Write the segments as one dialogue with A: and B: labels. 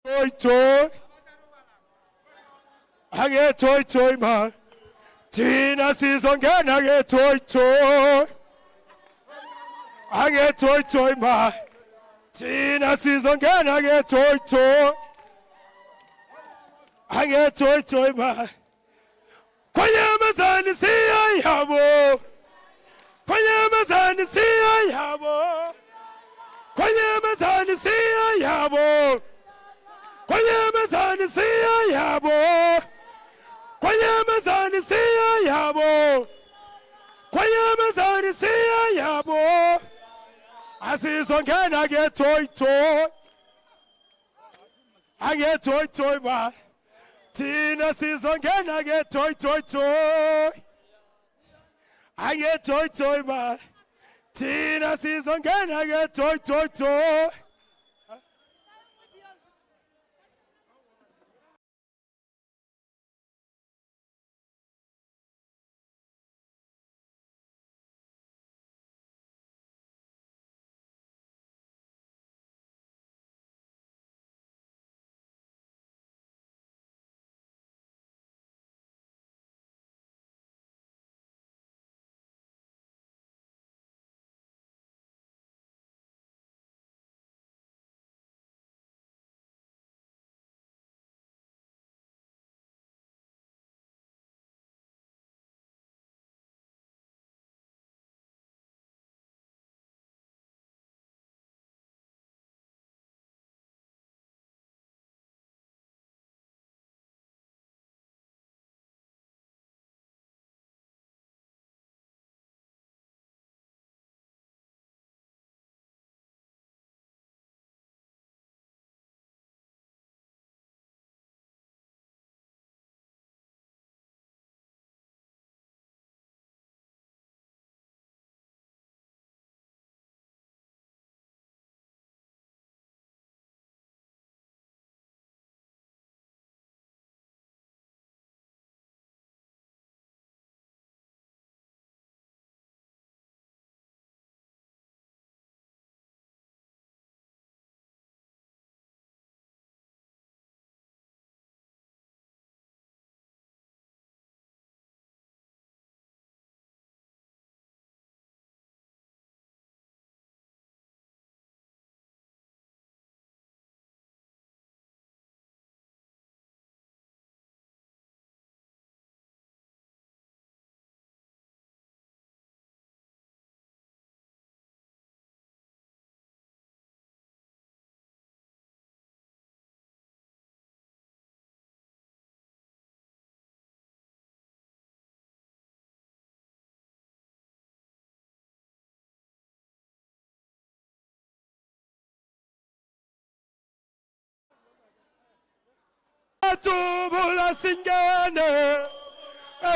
A: Toy toy. I get toy man. Tina season again, I get toy. I get toy man. Tina season again, I get toy. I get toy man. Kwanyamazani siya yabo. Kwanyamazani siya yabo. Kwanyamazani siya yabo. Kwanyamazani siya yabo. Kwanyamazani siya yabo. Kwanyamazani siya yabo. Asizongena I get toy. I get toy man. Tina season again, I get toy. I get toy man. Tina season again, I get toy. Tubula singene,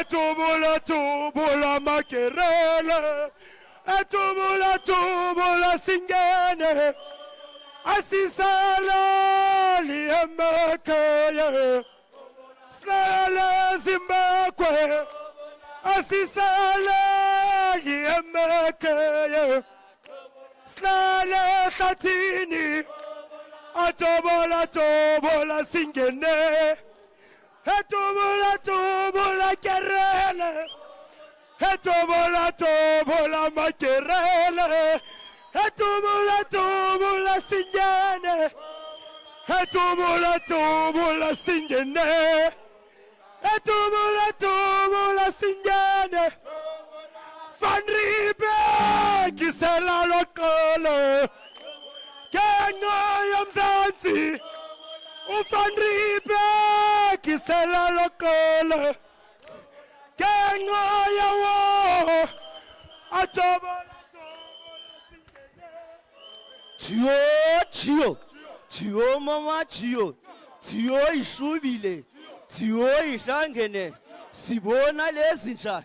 A: tubula makerele, tubula singene, asisala liemekeye, slale zimbakwe, asisala liemekeye, slale khatini. Tobola singene. Tobola kerele. Tobola makerele. Tobola singene. Tobola singene. Tobola singene. Fanribe kisela lokolo. Kenya yamzansi ufanribe kisela lokole Kenya yawo atobola
B: Chio mama chio ishubile chio ishangene sibona lezinja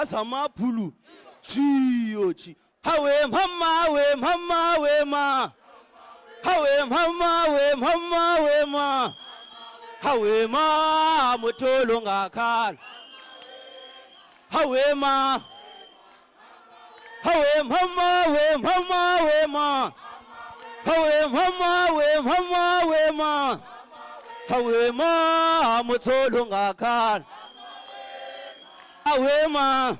B: zamabhulu chio Hawe mama we ma. Hawe mama we ma. Hawe ma motolo ngakhala. Hawe ma. Hawe mama we ma. Hawe mama, we mama, we ma. Hawe ma, mutolo ngakhala. Hawe ma.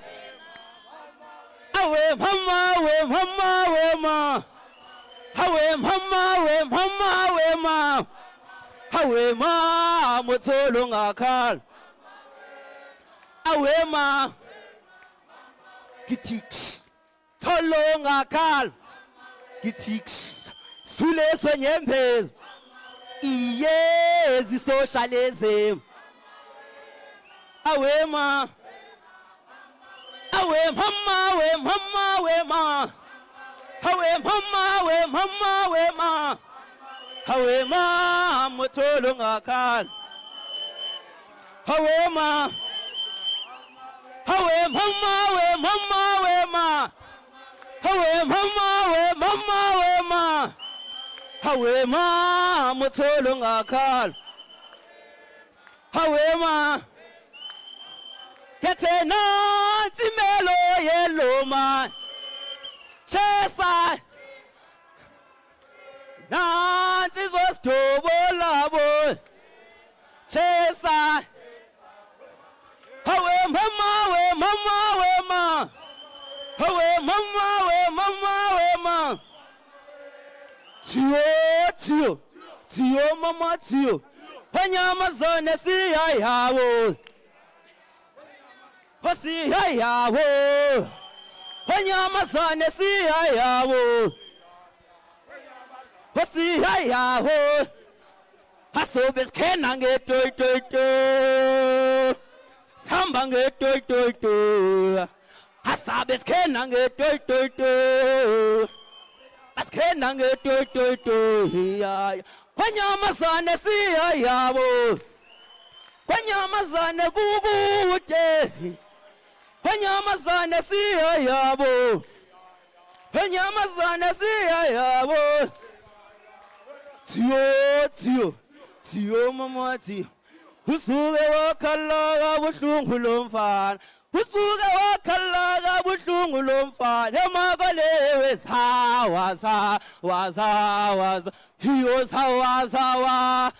B: Hawe mama, we mama, we ma. Hawe mama, we mama, we ma. Hawe ma, mutolo ngakhala. Hawe ma. Kitix. Tolo ngakhala. Kitix. Sule sonyembezi. Iyezi socialism. Awe ma. Awe mama, we mama, we ma. Awe mama, we mama, we ma. Awe ma, mutolo ngakhala. Awe ma. Awe mama, we mama, we ma. Awe mama, we mama, we ma. Hawe ma, mutolo ngakhala. Hawe ma. Kete nansi melo yelo ma. Chesa. Nansi zostobola bo. Chesa. Hawe mama, we mama, we ma. Hawe mama, we mama, we ma. Tio, mama, tio. Panyamazone siya yawo. Siya yawo. Panyamazone siya yawo. Siya yawo. Hasobes kenange to. Sambange to. Hasabes kenange to. Askenange to ya. Panyamazane siya yawo. Panyamazane gugute. Panyamazane siya yawo. Panyamazane siya yawo. Tio mama tio. Usuke wakalaga buhlungu lomfana. Usuke wakalaga buhlungu lomfana. Emagalewe sawaza. Hiyo sawaza.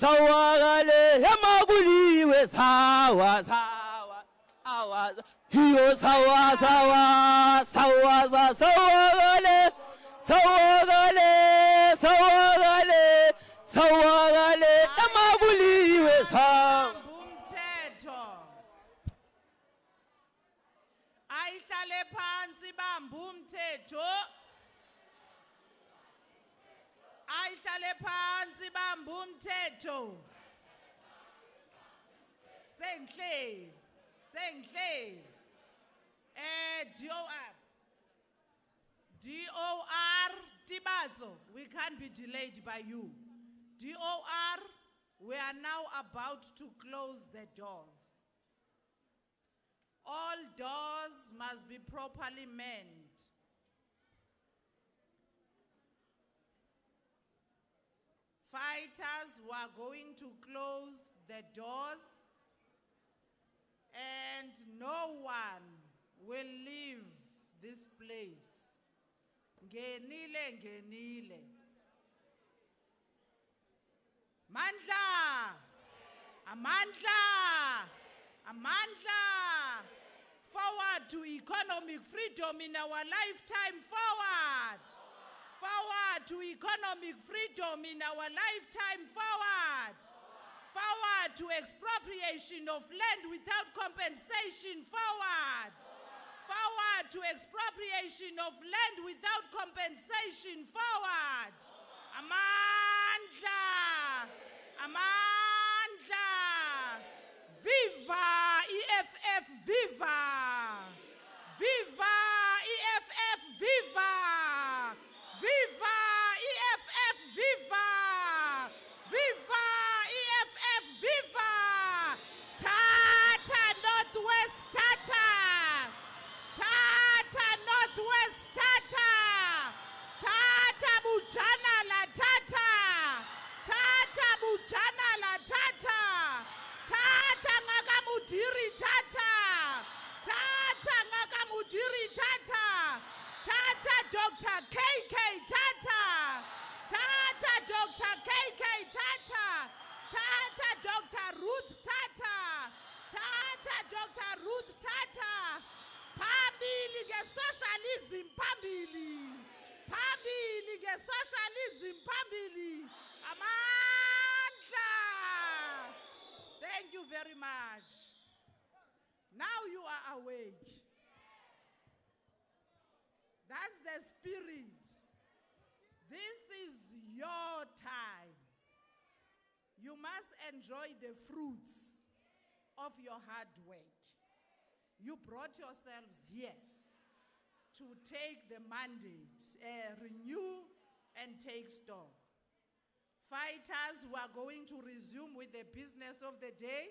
B: Sawagale. Emaguliwe sawaza. Hiyo sawaza. Sawagale. Emaguliwe sawaza.
C: Ayihlale phansi bambu umthetho. Ayihlale phansi bambu umthetho. Sengihleli. DOR Tibazo, we can't be delayed by you. DOR, we are now about to close the doors. All doors must be properly manned. Fighters who are going to close the doors, and no one will leave this place. Ngenile. Amandla. Forward to economic freedom in our lifetime. Forward to economic freedom in our lifetime. Forward to expropriation of land without compensation. Forward to expropriation of land without compensation. Forward. Amandla. Viva EFF, viva. Viva EFF, viva. Viva EFF, viva. Viva EFF, viva. Tata Northwest, Tata. Tata Northwest, Tata. Tata Bujana Dr. Ruth Tata. Phambili nge-socialism phambili. Phambili nge-socialism phambili. Amandla. Thank you very much. Now you are awake. That's the spirit. This is your time. You must enjoy the fruits of your hard work. You brought yourselves here to take the mandate, renew and take stock. Fighters, we are going to resume with the business of the day,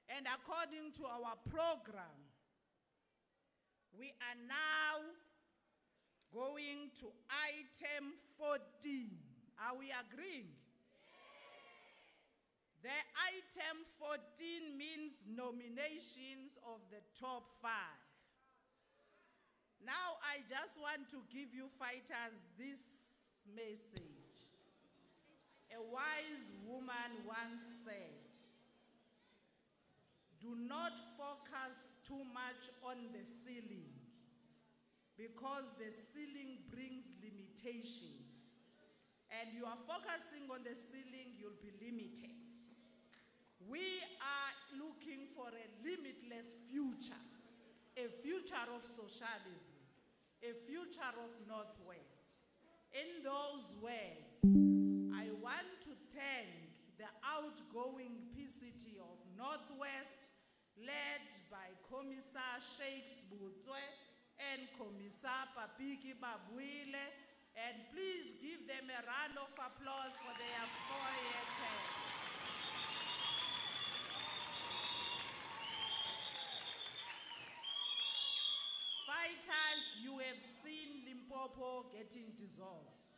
C: and according to our program, we are now going to item 14. Are we agreeing? The item 14 means nominations of the top 5. Now I just want to give you fighters this message. A wise woman once said, do not focus too much on the ceiling, because the ceiling brings limitations. And you are focusing on the ceiling, you'll be limited. We are looking for a limitless future, a future of socialism, a future of Northwest. In those words, I want to thank the outgoing PCT of Northwest, led by Commissar Shakes Butswe and Commissar Papiki Babuile, and please give them a round of applause for their 4-year term. Fighters, you have seen Limpopo getting dissolved.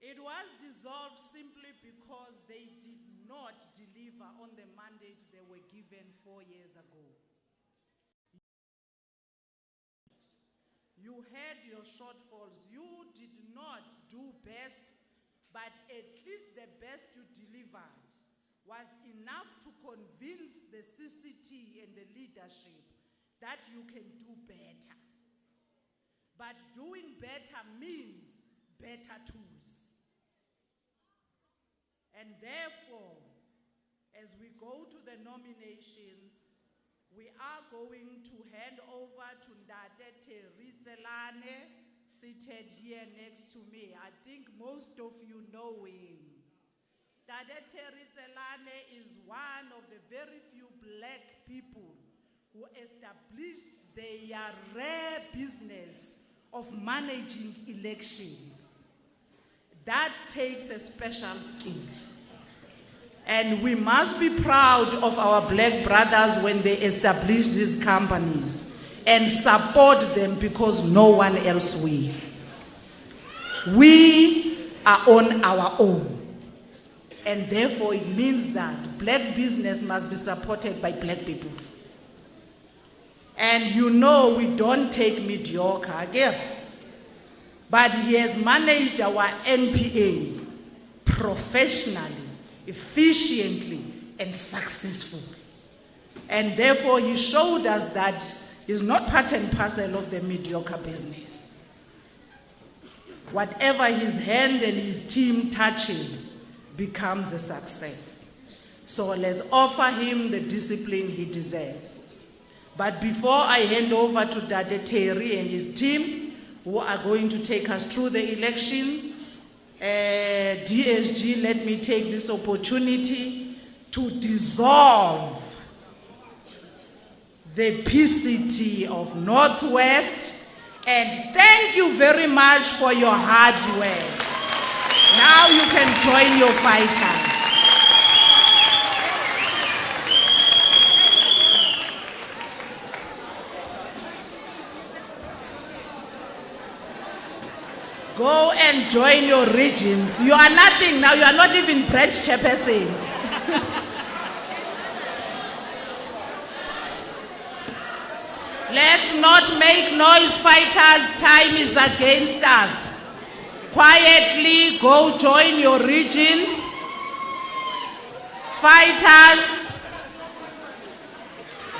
C: It was dissolved simply because they did not deliver on the mandate they were given 4 years ago. You had your shortfalls. You did not do best, but at least the best you delivered was enough to convince the CCT and the leadership that you can do better. But doing better means better tools. And therefore, as we go to the nominations, we are going to hand over to Ndate Ritzelane, seated here next to me. I think most of you know him. Ndate Ritzelane is one of the very few black people who established their rare business of managing elections. That takes a special skill. And we must be proud of our black brothers when they establish these companies and support them, because no one else will. We are on our own. And therefore it means that black business must be supported by black people. And you know we don't take mediocre again. But he has managed our NPA professionally, efficiently, and successfully. And therefore he showed us that he's not part and parcel of the mediocre business. Whatever his hand and his team touches becomes a success. So let's offer him the discipline he deserves. But before I hand over to Dade Terry and his team, who are going to take us through the elections, DSG, let me take this opportunity to dissolve the PCT of Northwest, and thank you very much for your hard work. Now you can join your fighters. Go and join your regions. You are nothing now. You are not even branch chairpersons. Let's not make noise, fighters. Time is against us. Quietly go join your regions. Fighters,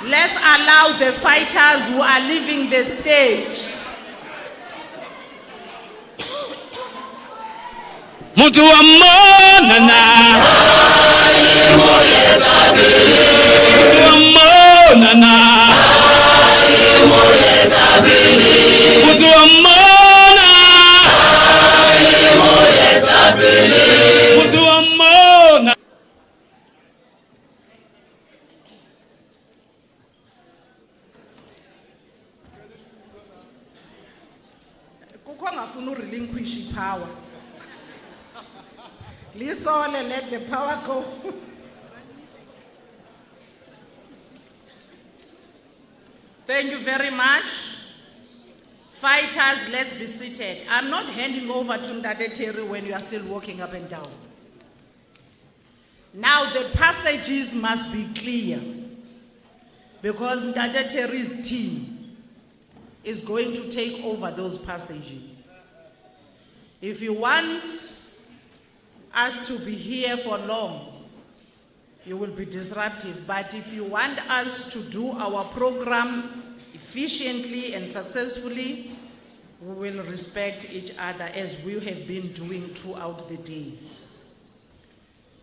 C: Let's allow the fighters who are leaving the stage.
B: Mutu wa monana. Mutu wa monana. Mutu wa mona. Mutu wa mona.
C: Kukho ngafuna relinquish power. Lisole, let the power go. Thank you very much. Fighters, let's be seated. I'm not handing over to Ndade Terry when you are still walking up and down. Now the passages must be clear because Ndade Terry's team is going to take over those passages. If you want us to be here for long, you will be disruptive. But if you want us to do our program efficiently and successfully, we will respect each other as we have been doing throughout the day.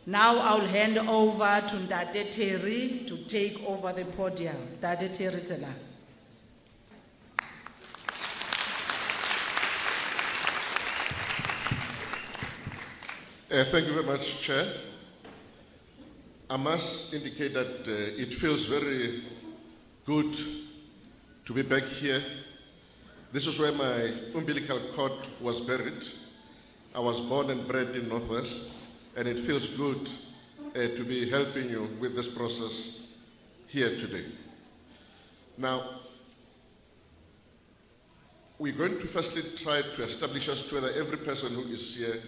C: Now I'll hand over to Ndade Terry to take over the podium. Ndade Terry Tela.
D: Thank you very much, Chair. I must indicate that it feels very good to be back here. This is where my umbilical cord was buried. I was born and bred in Northwest, and it feels good to be helping you with this process here today. Now, we're going to firstly try to establish as to whether every person who is here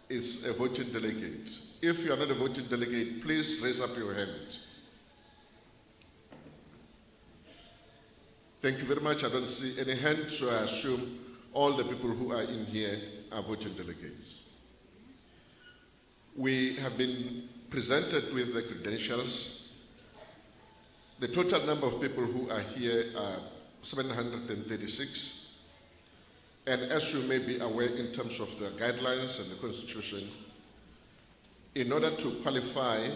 D: is a voting delegate. If you are not a voting delegate, please raise up your hand. Thank you very much. I don't see any hands, so I assume all the people who are in here are voting delegates. We have been presented with the credentials. The total number of people who are here are 736. And as you may be aware in terms of the guidelines and the Constitution, in order to qualify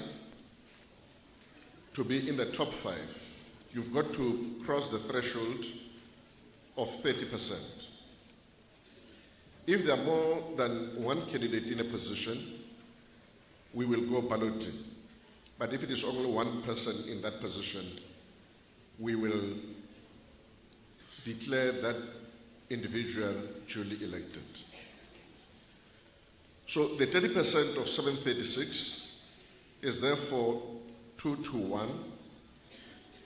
D: to be in the top 5, you've got to cross the threshold of 30%. If there are more than one candidate in a position, we will go balloting. But if it is only one person in that position, we will declare that individual duly elected. So the 30% of 736 is therefore 2 to 1.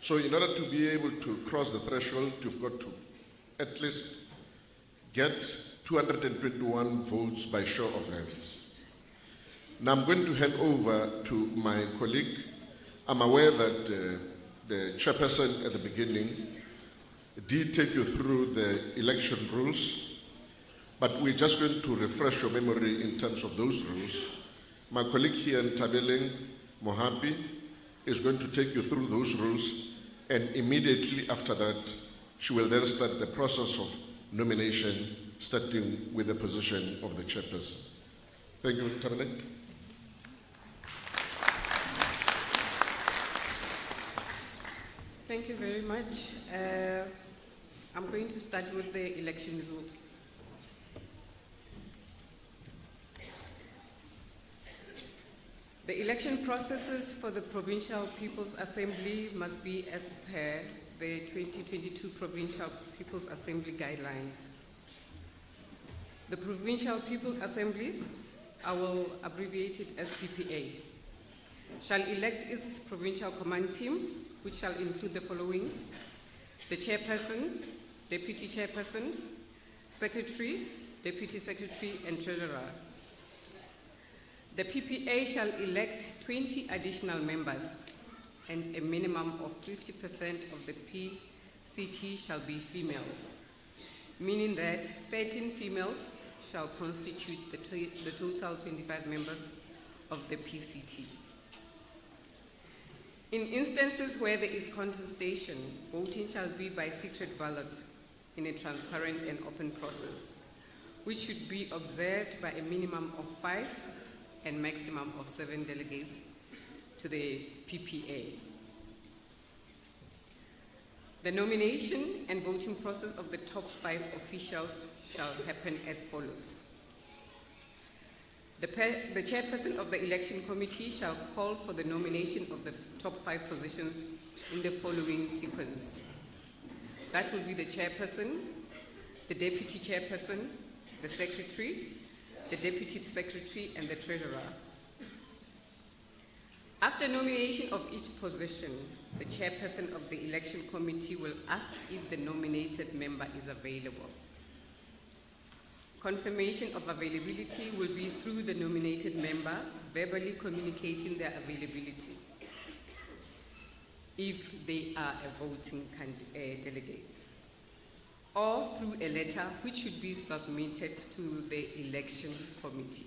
D: So in order to be able to cross the threshold, you've got to at least get 221 votes by show of hands. Now I'm going to hand over to my colleague. I'm aware that the chairperson at the beginning did take you through the election rules, but we're just going to refresh your memory in terms of those rules. My colleague here in Tabeling, Mohapi, is going to take you through those rules, and immediately after that, she will then start the process of nomination, starting with the position of the chairperson. Thank you, Tabeling.
E: Thank you very much. I'm going to start with the election rules. The election processes for the Provincial People's Assembly must be as per the 2022 Provincial People's Assembly guidelines. The Provincial People's Assembly, I will abbreviate it as PPA, shall elect its provincial command team, which shall include the following: the chairperson, deputy chairperson, secretary, deputy secretary, and treasurer. The PPA shall elect 20 additional members, and a minimum of 50% of the PCT shall be females, meaning that 13 females shall constitute the total 25 members of the PCT. In instances where there is contestation, voting shall be by secret ballot in a transparent and open process, which should be observed by a minimum of 5 and maximum of 7 delegates to the PPA. The nomination and voting process of the top 5 officials shall happen as follows. The chairperson of the election committee shall call for the nomination of the top 5 positions in the following sequence. That will be the chairperson, the deputy chairperson, the secretary, the deputy secretary, and the treasurer. After nomination of each position, the chairperson of the election committee will ask if the nominated member is available. Confirmation of availability will be through the nominated member verbally communicating their availability if they are a voting delegate, or through a letter which should be submitted to the election committee.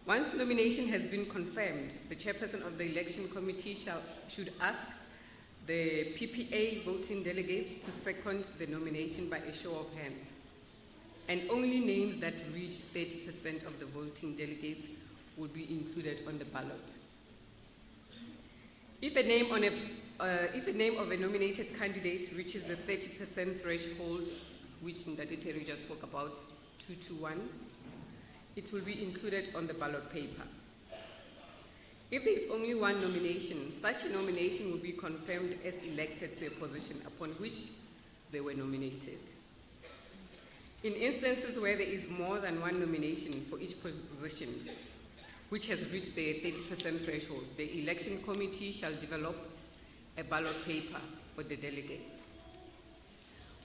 E: Once nomination has been confirmed, the chairperson of the election committee should ask the PPA voting delegates to second the nomination by a show of hands, and only names that reach 30% of the voting delegates will be included on the ballot. If a name of a nominated candidate reaches the 30% threshold, which Ndadete Terry just spoke about, 2 to 1, it will be included on the ballot paper. If there is only one nomination, such a nomination will be confirmed as elected to a position upon which they were nominated. In instances where there is more than one nomination for each position, which has reached the 30% threshold, the election committee shall develop a ballot paper for the delegates.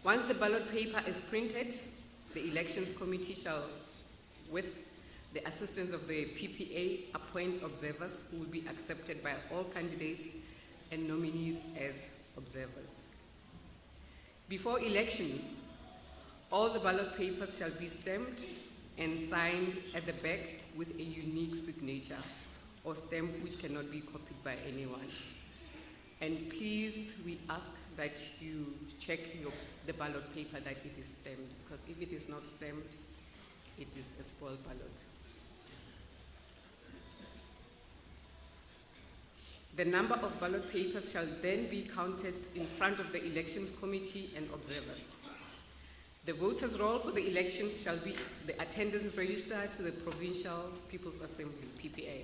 E: Once the ballot paper is printed, the elections committee shall, with the assistance of the PPA, appoint observers who will be accepted by all candidates and nominees as observers. Before elections, all the ballot papers shall be stamped and signed at the back with a unique signature or stamp which cannot be copied by anyone. And please, we ask that you check the ballot paper that it is stamped, because if it is not stamped, it is a spoiled ballot. The number of ballot papers shall then be counted in front of the elections committee and observers. The voters' roll for the elections shall be the attendance register to the Provincial People's Assembly, PPA.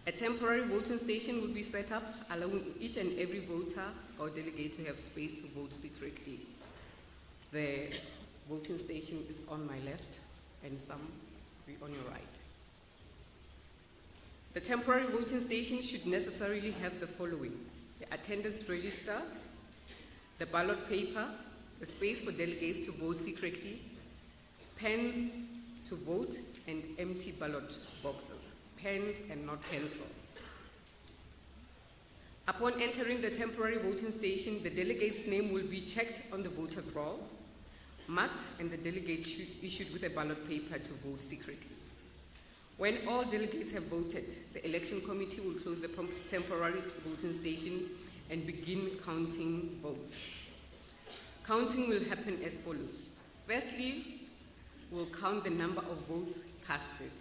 E: A temporary voting station will be set up, allowing each and every voter or delegate to have space to vote secretly. The voting station is on my left and some will be on your right. The temporary voting station should necessarily have the following: the attendance register, the ballot paper, the space for delegates to vote secretly, pens to vote, and empty ballot boxes, pens and not pencils. Upon entering the temporary voting station, the delegate's name will be checked on the voter's roll, marked, and the delegate issued with a ballot paper to vote secretly. When all delegates have voted, the election committee will close the temporary voting station and begin counting votes. Counting will happen as follows. Firstly, we'll count the number of votes casted.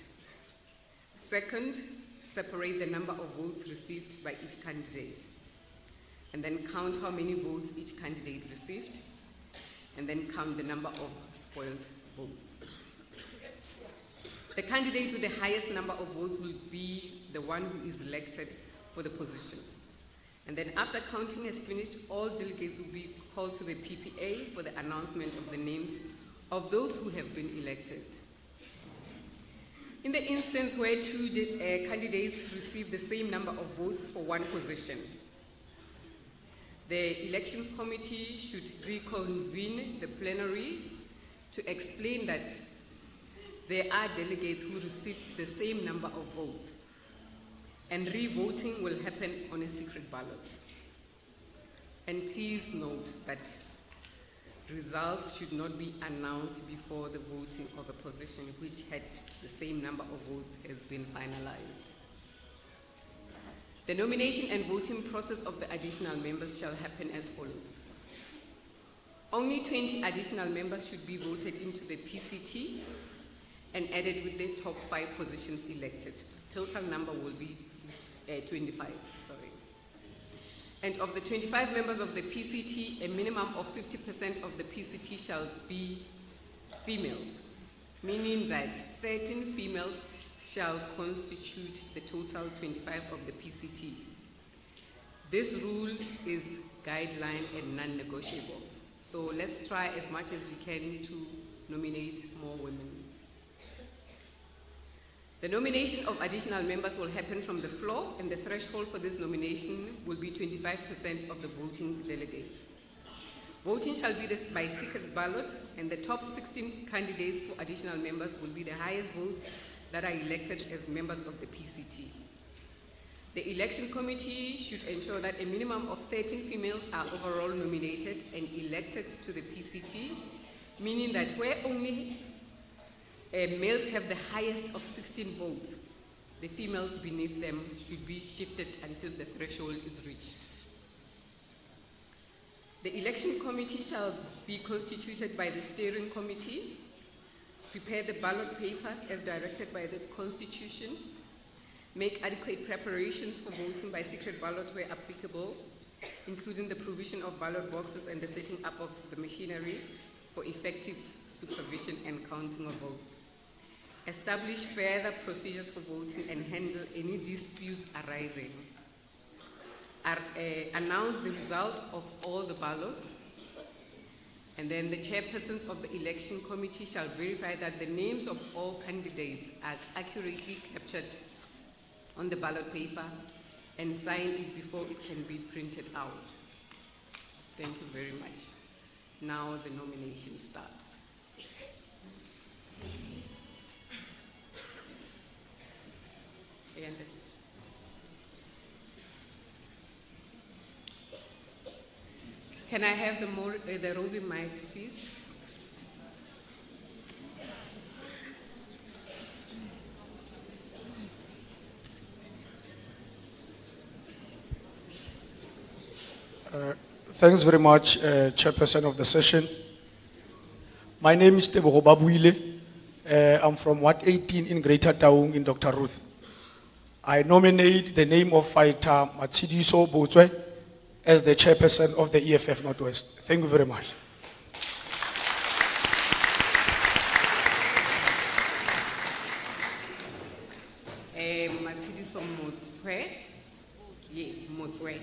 E: Second, separate the number of votes received by each candidate. And then count how many votes each candidate received. And then count the number of spoiled votes. The candidate with the highest number of votes will be the one who is elected for the position. And then after counting is finished, all delegates will be called to the PPA for the announcement of the names of those who have been elected. In the instance where two candidates receive the same number of votes for one position, the elections committee should reconvene the plenary to explain that there are delegates who received the same number of votes, and re-voting will happen on a secret ballot. And please note that results should not be announced before the voting of a position which had the same number of votes has been finalized. The nomination and voting process of the additional members shall happen as follows. Only 20 additional members should be voted into the PCT and added with the top 5 positions elected. Total number will be 25, sorry. And of the 25 members of the PCT, a minimum of 50% of the PCT shall be females, meaning that 13 females shall constitute the total 25 of the PCT. This rule is guideline and non-negotiable. So let's try as much as we can to nominate more women. The nomination of additional members will happen from the floor, and the threshold for this nomination will be 25% of the voting delegates. Voting shall be by secret ballot, and the top 16 candidates for additional members will be the highest votes that are elected as members of the PCT. The election committee should ensure that a minimum of 13 females are overall nominated and elected to the PCT, meaning that where only males have the highest of 16 votes, the females beneath them should be shifted until the threshold is reached. The election committee shall be constituted by the steering committee, prepare the ballot papers as directed by the Constitution, make adequate preparations for voting by secret ballot where applicable, including the provision of ballot boxes and the setting up of the machinery for effective supervision and counting of votes. Establish further procedures for voting and handle any disputes arising. Announce the results of all the ballots, and then the chairpersons of the election committee shall verify that the names of all candidates are accurately captured on the ballot paper and sign it before it can be printed out. Thank you very much. Now the nomination starts. And can I have the roving mic, please?
A: Thanks very much, Chairperson of the session. My name is Tebogo Babuile. I'm from Ward 18 in Greater Taung in Dr. Ruth. I nominate the name of fighter Matsidiso Botswe as the Chairperson of the EFF Northwest. Thank you very much.
E: Matsidiso Motswe? Yeah, Motswe.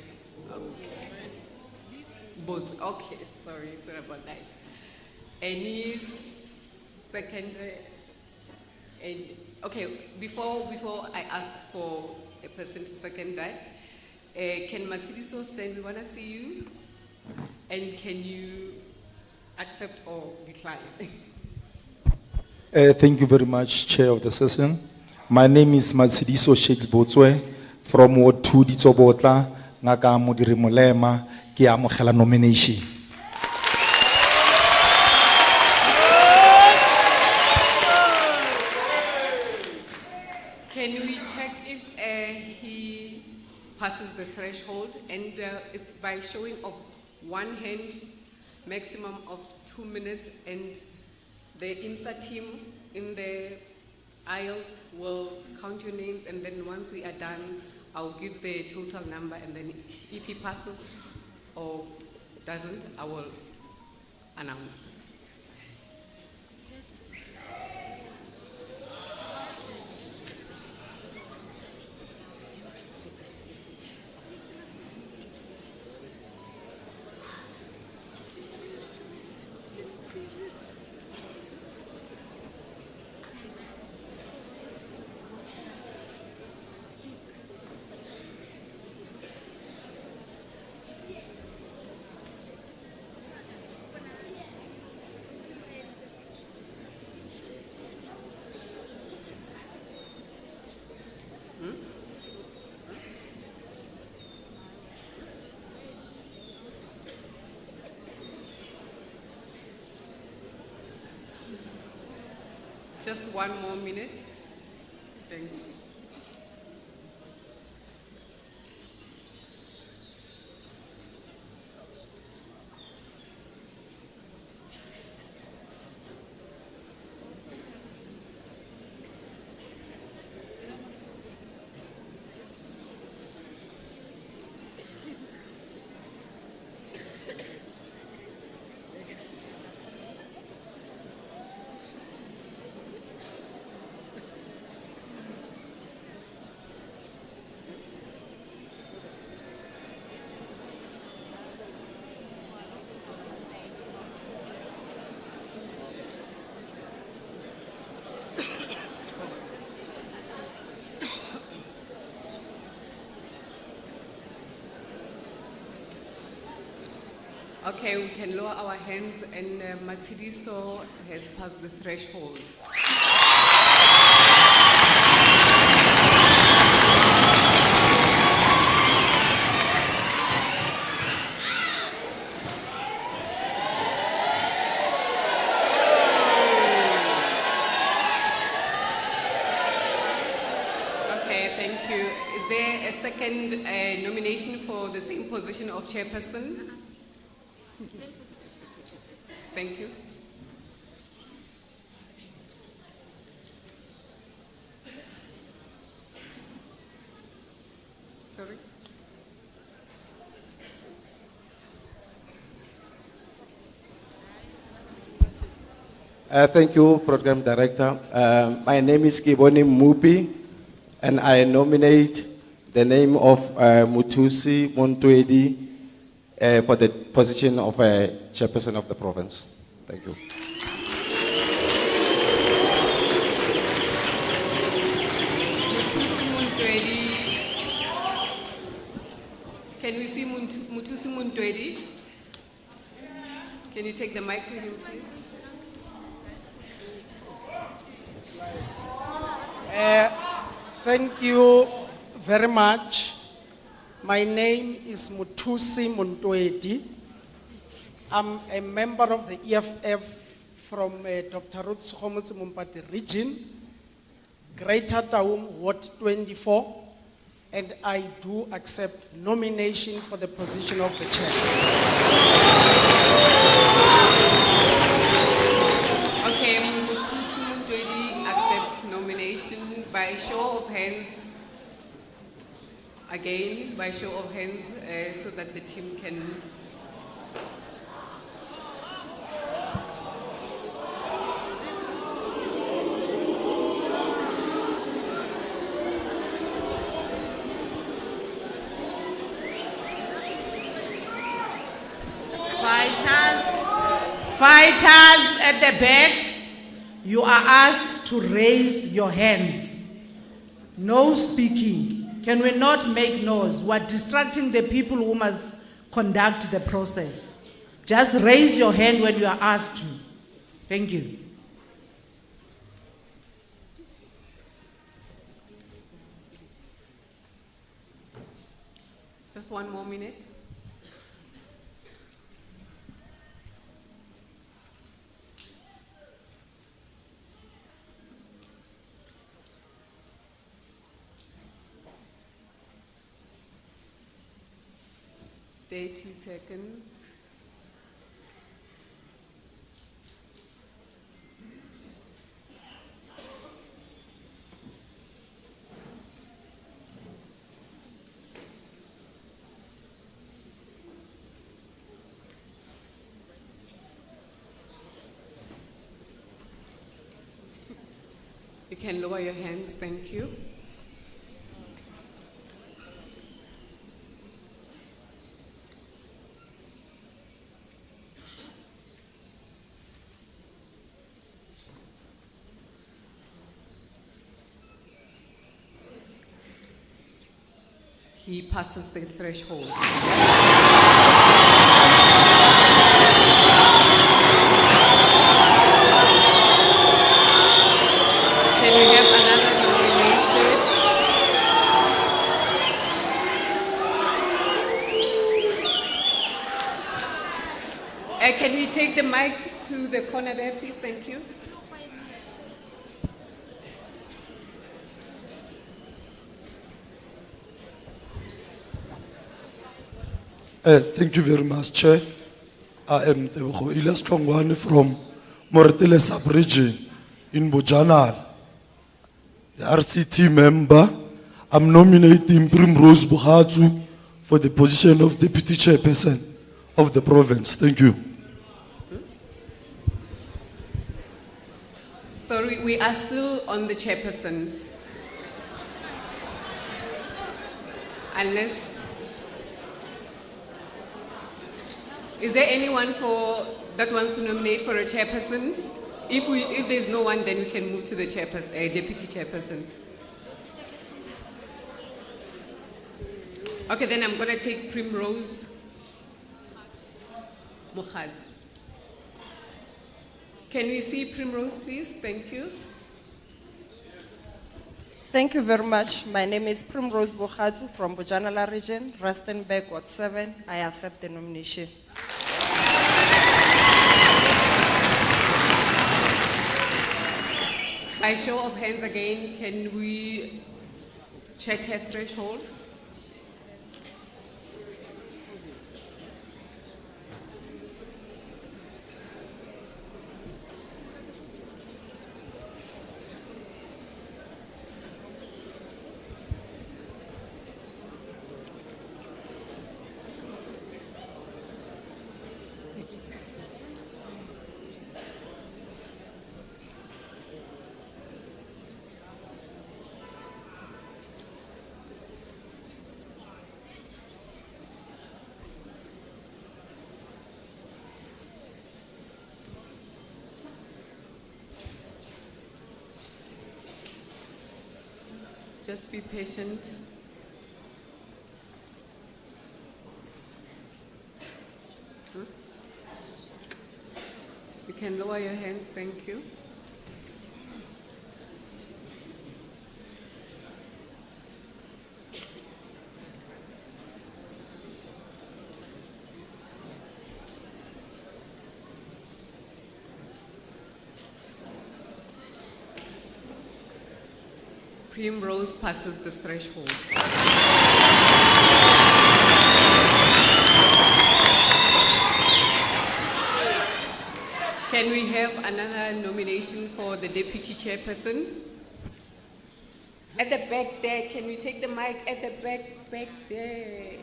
E: Both, okay, sorry about that. Any second, okay, before I ask for a person to second that, can Matsidiso stand? We want to see you. And can you accept or decline?
F: Thank you very much, Chair of the session. My name is Matsidiso Shakes Botswe from Ward 2 Ditsobotla, Ngaka Modiri Molema, ki amogela nomination.
E: Can we check if he passes the threshold? And it's by showing of one hand, maximum of 2 minutes, and the IMSA team in the aisles will count your names, and then once we are done, I'll give the total number, and then if he passes or doesn't, I will announce. Just 1 more minute. Thanks. Okay, we can lower our hands, and Matsidiso has passed the threshold. Okay, thank you. Is there a second nomination for the same position of chairperson? Thank you. Sorry.
G: Thank you, Program Director. My name is Kiboni Mupi, and I nominate the name of Mutusi Montwedi for the position of chairperson of the province. Thank you.
E: Mutusi Muntwedi. Can we see Mutusi Muntwedi? Can you take the mic to him, please?
H: Thank you very much. My name is Mutusi Muntwedi. I'm a member of the EFF from Dr. Ruth Sukhomotsi Mumpati region, Greater Taung, Ward 24, and I do accept nomination for the position of the chair.
E: Okay, Mutusi Muntwedi accepts nomination by show of hands. Again, by show of hands, so that the team can.
C: Fighters at the back, you are asked to raise your hands. No speaking. Can we not make noise? We're distracting the people who must conduct the process. Just raise your hand when you are asked to. Thank you.
E: Just 1 more minute. Seconds. You can lower your hands, thank you. He passes the threshold. Can we have another nomination? Can we take the mic to the corner there, please? Thank you.
A: Thank you very much, Chair. I am Ilas Kongwane from Moretele sub-region in Bojanal. The RCT member. I'm nominating Primrose Buhatsu for the position of Deputy Chairperson of the province. Thank you.
E: Sorry, we are still on the chairperson. Unless... Is there anyone that wants to nominate for a chairperson? If there's no one, then we can move to the chairperson, deputy chairperson. Okay, then I'm going to take Primrose. Mokhal. Can we see Primrose, please? Thank you.
I: Thank you very much. My name is Primrose Bokhatu from Bojanala region, Rustenburg, Ward 7. I accept the nomination.
E: By show of hands again, can we check her threshold? Just be patient. You can lower your hands, thank you. Primrose passes the threshold. Can we have another nomination for the deputy chairperson? At the back there, can we take the mic at the back there?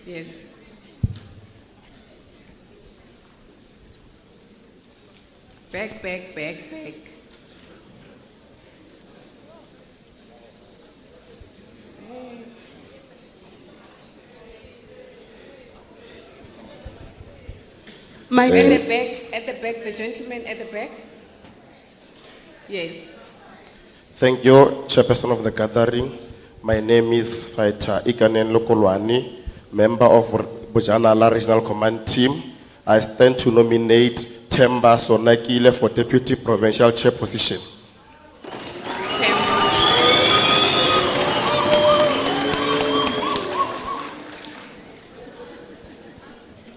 E: Yes. Back. At the back, the gentleman at the back. Yes.
J: Thank you, Chairperson of the gathering. My name is Fighter Ikanen Lokolwani, member of Bojanala Regional Command Team. I stand to nominate Temba Sonakile for Deputy Provincial Chair position.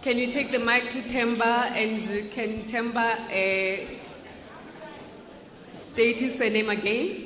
E: Can you take the mic to Temba, and can Temba state his surname again?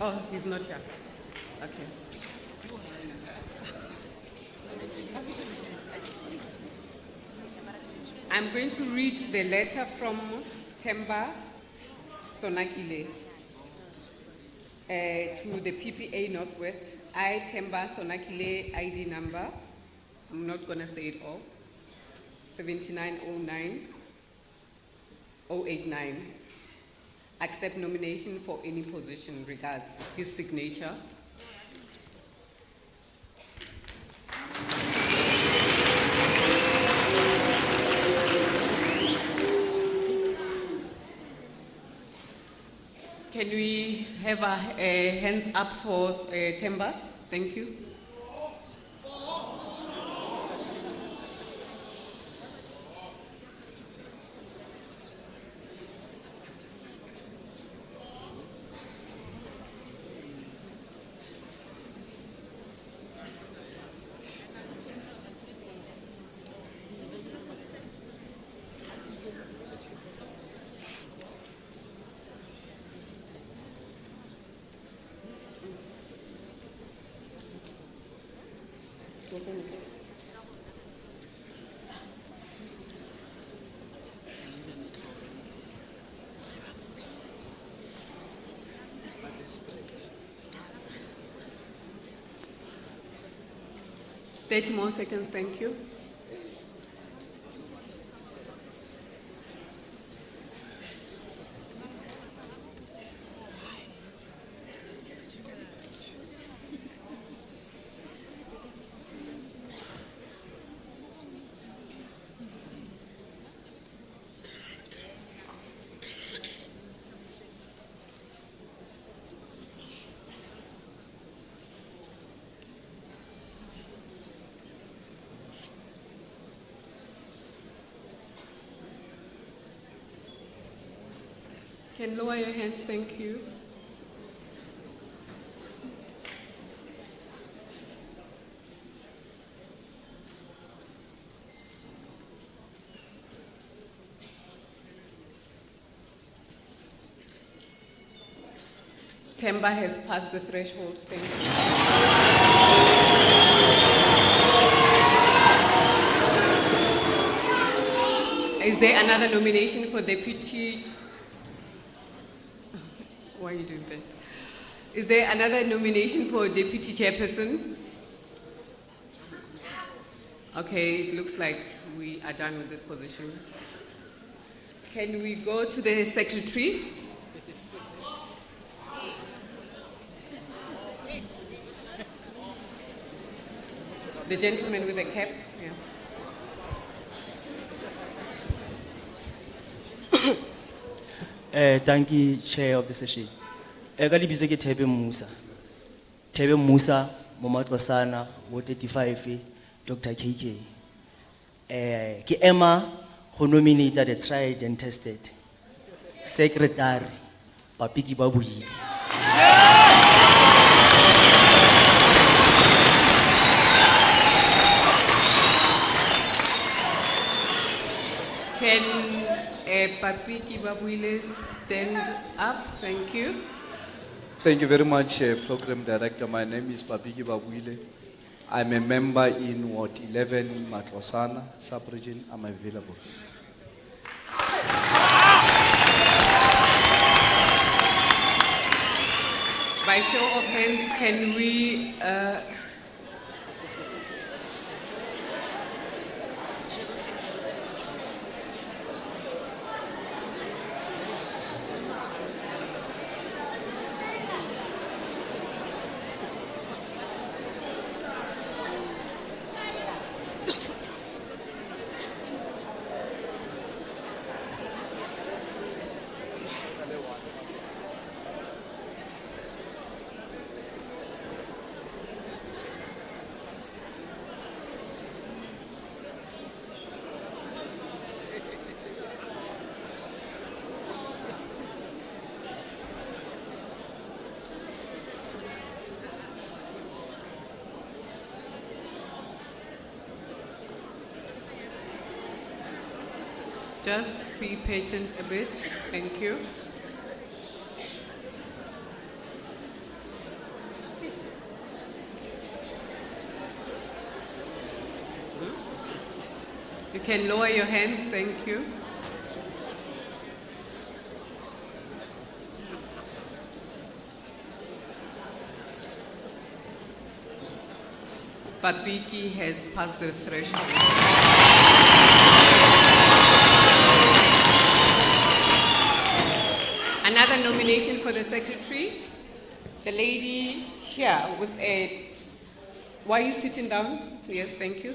E: Oh, he's not here. Okay. I'm going to read the letter from Temba Sonakile to the PPA Northwest. I, Temba Sonakile, ID number, I'm not going to say it all, 7909 089. Accept nomination for any position. Regards. His signature. Can we have a hands up for Temba? Thank you. 30 more seconds, thank you. Can lower your hands, thank you. Temba has passed the threshold, thank you. Is there another nomination for deputy? Why are you doing that? Is there another nomination for deputy chairperson? Okay, it looks like we are done with this position. Can we go to the secretary? The gentleman with the cap, yeah.
K: Thank you, Chair of the session. Egali bizwe ke Thebe Musa. Thebe Musa, Momatwa Sana, Ward 35, Dr. KK. Ke Emma, who nominated the tried and tested Secretary, Papiki Babuyi.
E: Can Papiki Babuile stand up? Thank you.
L: Thank you very much, Program Director. My name is Papiki Babuile. I'm a member in Ward 11, Matlosana, sub-region. I'm available.
E: By show of hands, can we... Just be patient a bit. Thank you. You can lower your hands. Thank you. Papiki has passed the threshold. Another nomination for the secretary. The lady here with a... Why are you sitting down? Yes, thank you.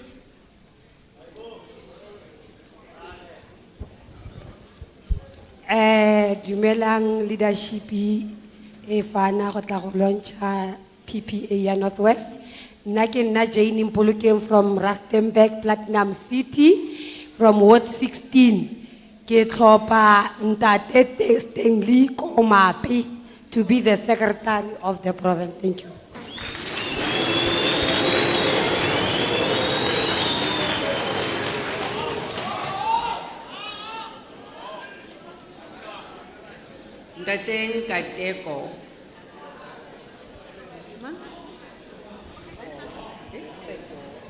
M: Dumelang leadership e fana go tla go launcha PPA ya Northwest. Nna ke nna Jane Mpolokeng from Rustenburg, Platinum City, from Ward 16. Ke tlhopha Ntate Stanley Komapi to be the secretary of the province. Thank you.
E: Ntate Kateko.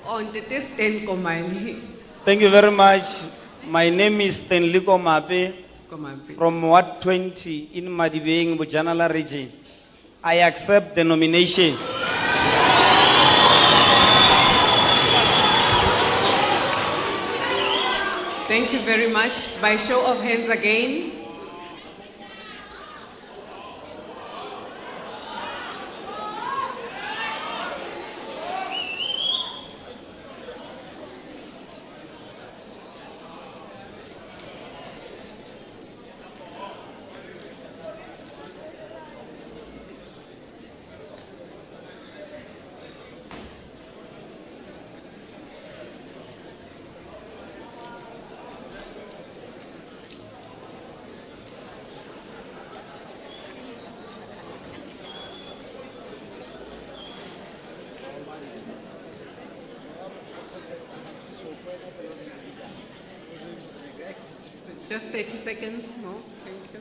E: Oh, Ntate Stan Komani.
B: Thank you very much. My name is Stanley Komape
E: Komapi.
B: from Ward 20 in Madibeng, Bujanala region. I accept the nomination.
E: Thank you very much. By show of hands again. Just 30 seconds more. Thank you.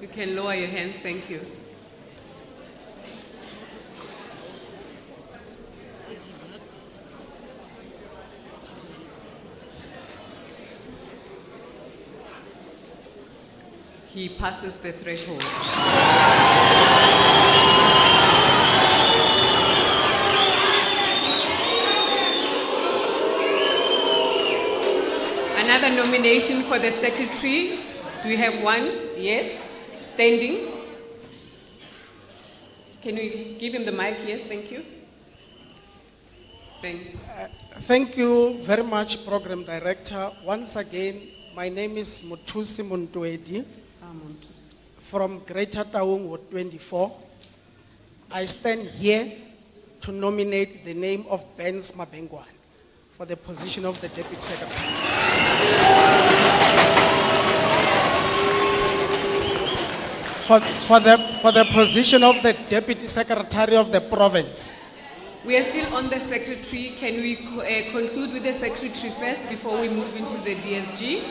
E: You can lower your hands. Thank you. He passes the threshold. Another nomination for the secretary. Do we have one? Yes. Standing. Can we give him the mic? Yes, thank you. Thanks.
H: Thank you very much, Program Director. Once again, my name is Muthusi Montwedi from Greater Taung, Ward 24. I stand here to nominate the name of Benz Mabengwan for the position of the Deputy Secretary. For the position of the Deputy Secretary of the province.
E: We are still on the secretary. Can we conclude with the secretary first before we move into the DSG?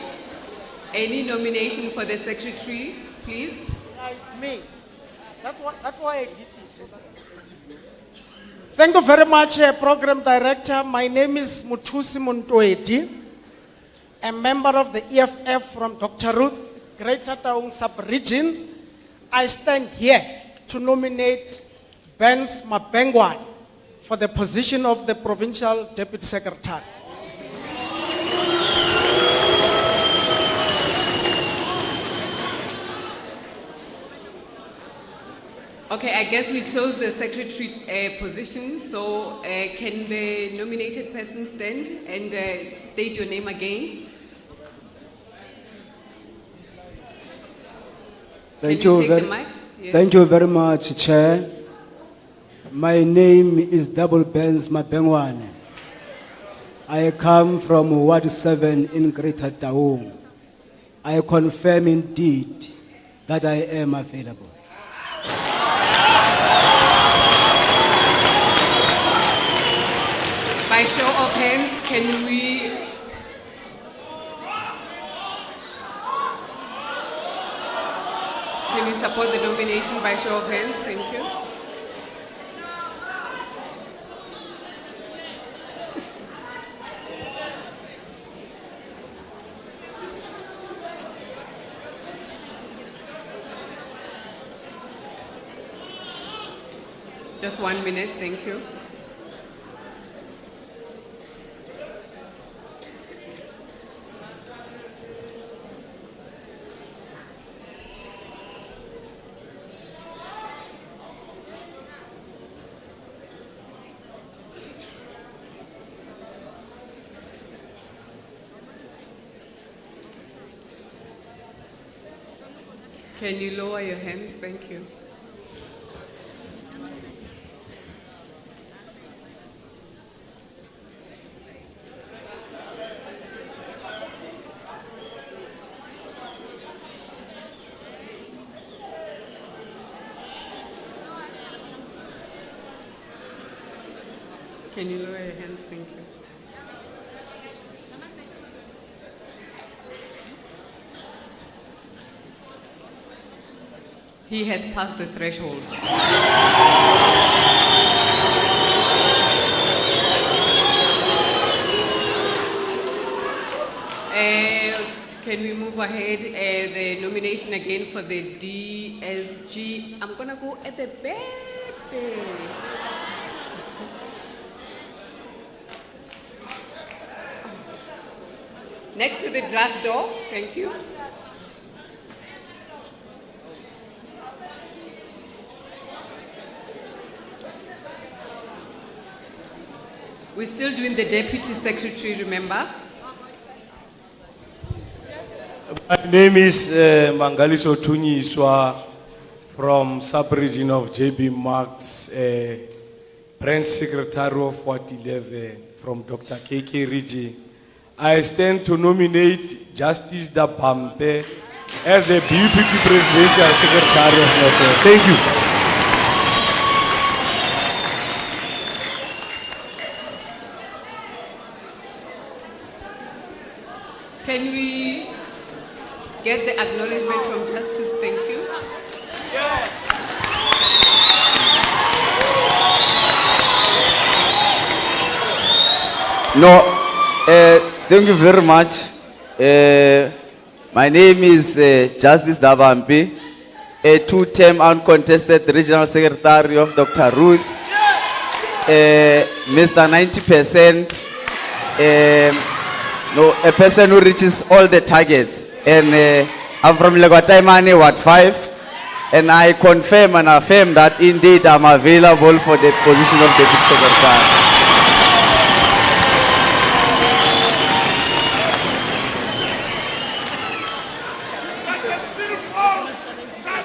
E: Any nomination for the secretary, please?
H: It's me. That's why I did it. Thank you very much, Program Director. My name is Muthusi Montwedi, a member of the EFF from Dr. Ruth, Greater Taung Sub-Region. I stand here to nominate Benz Mabengwan for the position of the Provincial Deputy Secretary.
E: Okay, I guess we close the secretary position. So can the nominated person stand and state your name again?
N: Thank you very much, Chair. My name is Double Benz Mabengwane. I come from Ward 7 in Greater Taung. I confirm indeed that I am available.
E: By show of hands, can we support the nomination by show of hands? Thank you. Just 1 minute, thank you. Can you lower your hands? Thank you. Can you lower your hands? Thank you. He has passed the threshold. Can we move ahead? The nomination again for the DSG. I'm gonna go at the back there. Next to the glass door, thank you. We're still doing the deputy secretary, remember?
A: My name is Mangaliso Tunyiswa from sub-region of JB Marks, branch secretary of Ward 11 from Dr. KK Rigi. I stand to nominate Justice Dabampe as the BUPP presidential secretary of Northwest. Thank you.
E: Can we get the acknowledgement from Justice? Thank you.
O: No, thank you very much. My name is Justice Davampi, a two-term uncontested regional secretary of Dr. Ruth, Mr. 90%, a person who reaches all the targets. And I'm from Legwataimane, Ward 5, and I confirm and affirm that indeed I'm available for the position of Deputy Secretary.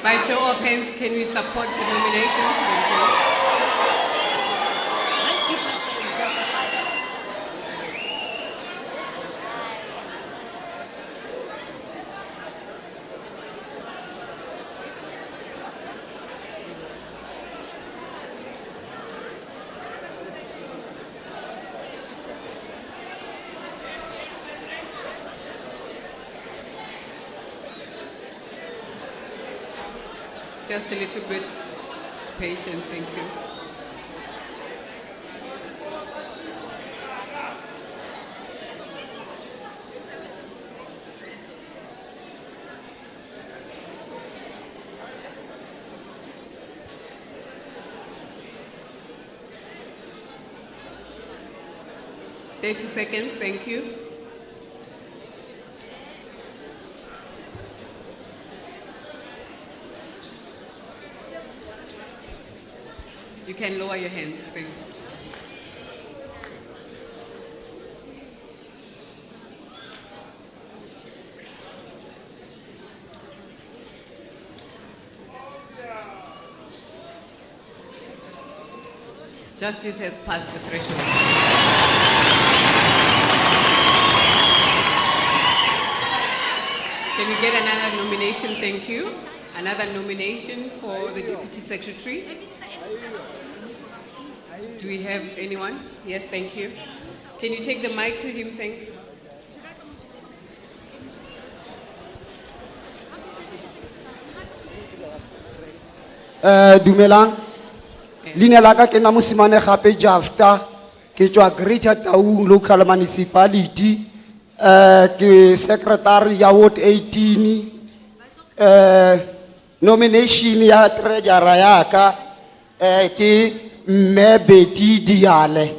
E: By show of hands, can we support the nomination? Thank you. Just a little bit patient, thank you. Thirty seconds, thank you. You can lower your hands, thanks. Justice has passed the threshold. Can we get another nomination? Thank you. Another nomination for the Deputy Secretary. Do we have anyone? Yes, thank you. Can you take the mic to him, thanks?
N: Dumelang. Leina la ka ke na mosimane gape Jafta ke tswa Greater Taung local municipality ke secretary ya ward 18 nomination ya treasurer ya ka ke Mebeti Diale.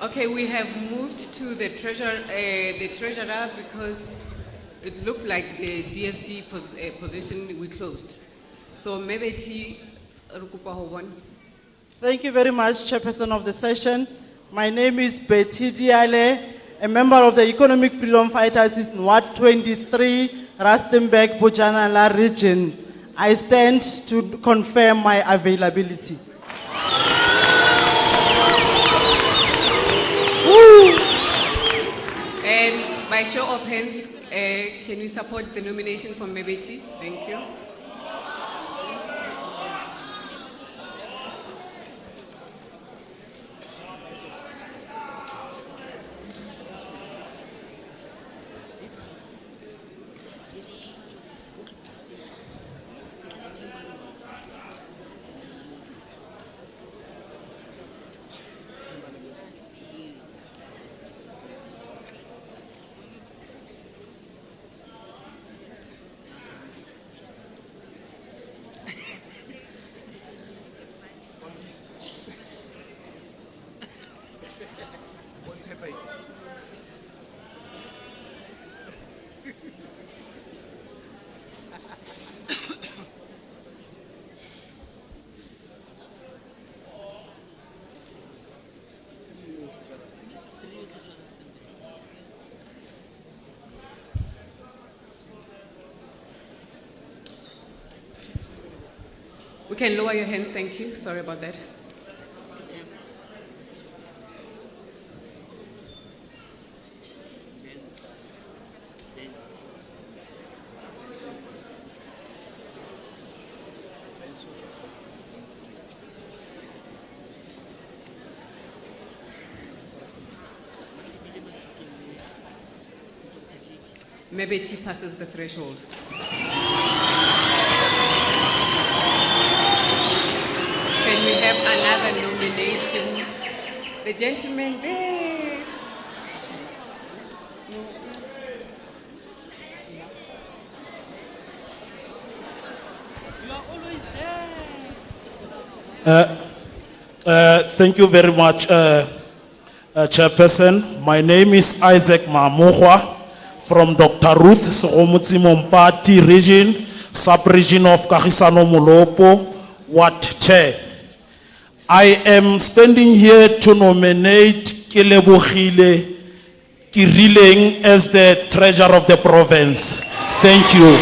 E: Okay, we have moved to the treasurer because it looked like the DSG position we closed. So Mebeti Rukupahoban.
P: Thank you very much, Chairperson of the session. My name is Betty Diale, a member of the Economic Freedom Fighters in Ward 23, Rustenburg, Bojanala region. I stand to confirm my availability.
E: And by show of hands, Can we support the nomination for Mebeti? Thank you. We can lower your hands, thank you. Sorry about that. Mebeti passes the threshold. Can we have another nomination? The gentleman there.
Q: You are always there.
R: Thank you very much, Chairperson. My name is Isaac Mamuhwa from Dr. Ruth Sogomutsi Mompati region, sub-region of Kagisano Molopo, Ward Chair. I am standing here to nominate Kilebohile Kirileng as the treasurer of the province. Thank you.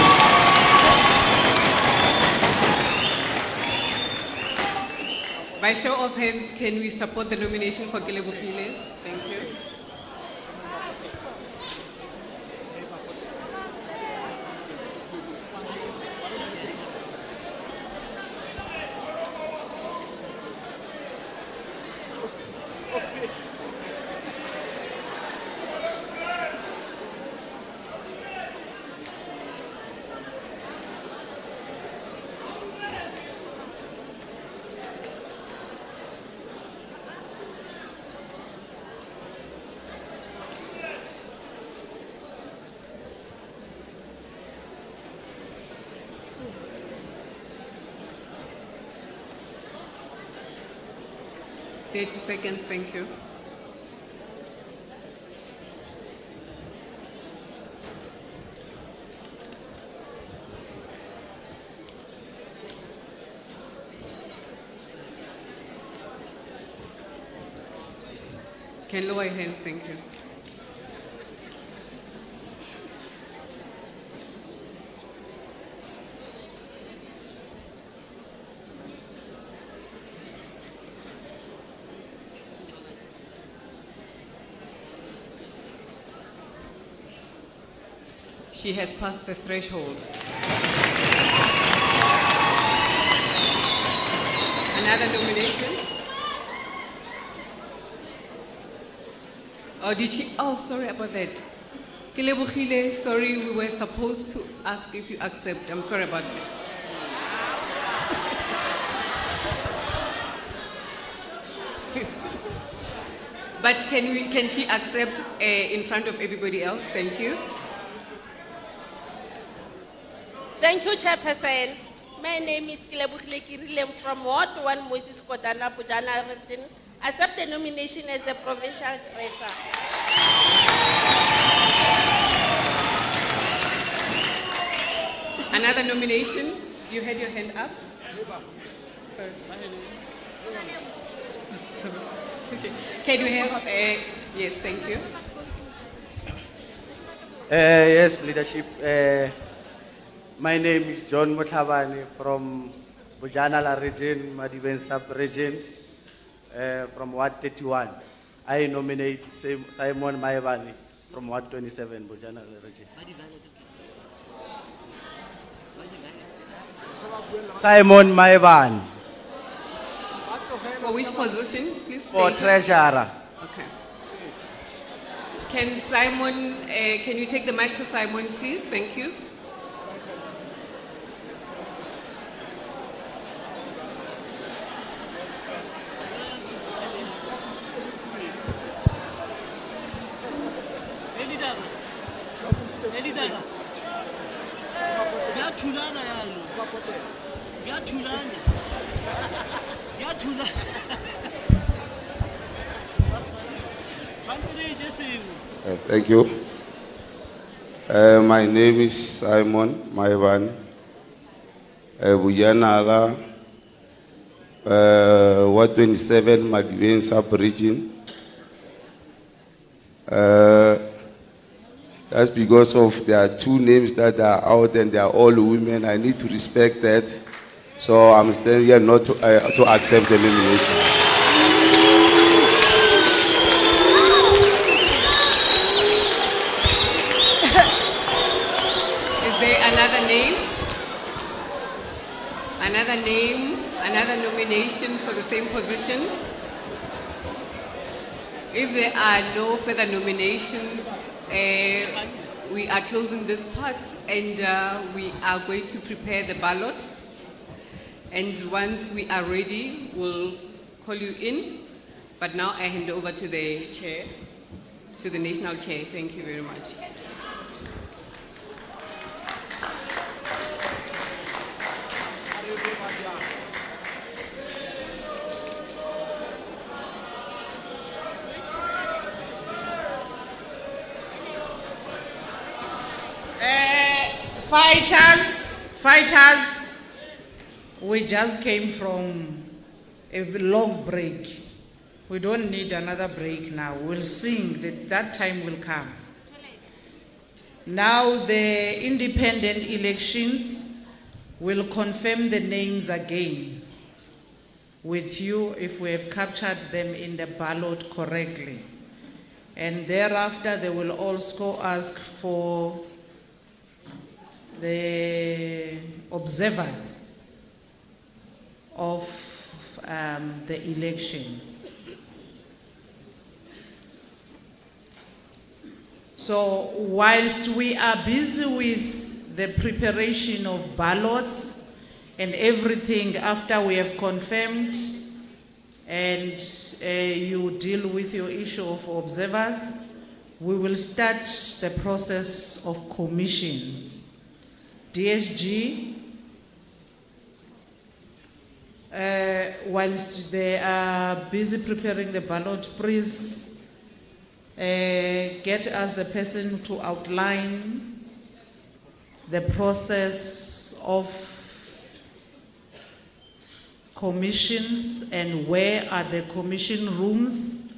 E: By show of hands, can we support the nomination for Kilebohile? Thank you. $30 seconds, thank you. Can lower your hands, thank you. She has passed the threshold. Another nomination? Oh, did she? Oh, sorry about that. Kilebohile, sorry, we were supposed to ask if you accept. I'm sorry about that. But can she accept in front of everybody else? Thank you.
S: Thank you, Chairperson. My name is Kilebohile Kirileng from Ward 1, Moses Kodana, Bojana region. Accept the nomination as the provincial treasurer.
E: Another nomination? You had your hand up? Sorry. Okay. Can we have, yes, thank you.
O: Yes, leadership. My name is John Muthabane from Bujanala region, Madiben sub-region, from Ward 31. I nominate Simon Maevani from Ward 27, Bojana region. Simon Maiban,
E: For which position, please
O: for
E: state it.
O: treasurer.
E: Okay. Can Simon, can you take the mic to Simon, please? Thank you.
T: Thank you. My name is Simon Maivan, Bujanala, Ward 27, Madivine sub-region. That's because of there are two names that are out and they are all women. I need to respect that. So I'm standing here not to accept the nomination.
E: Is there another name? Another name, another nomination for the same position? If there are no further nominations, we are closing this part and we are going to prepare the ballot. And once we are ready, we'll call you in. But now I hand over to the chair, to the national chair. Thank you very much.
C: Fighters, we just came from a long break. We don't need another break now. We'll sing, that time will come. Now the independent elections will confirm the names again with you if we have captured them in the ballot correctly. And thereafter they will also ask for the observers of the elections. So whilst we are busy with the preparation of ballots and everything after we have confirmed and you deal with your issue of observers, we will start the process of commissions. DSG, whilst they are busy preparing the ballot, please get us the person to outline the process of commissions and where are the commission rooms,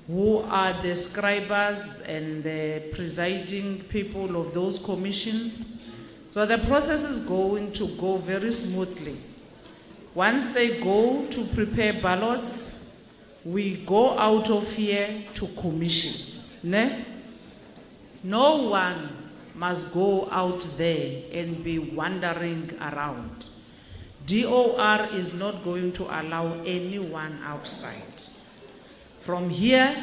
C: who are the scribers and the presiding people of those commissions. So the process is going to go very smoothly. Once they go to prepare ballots, we go out of here to commissions. Ne? No one must go out there and be wandering around. DOR is not going to allow anyone outside. From here,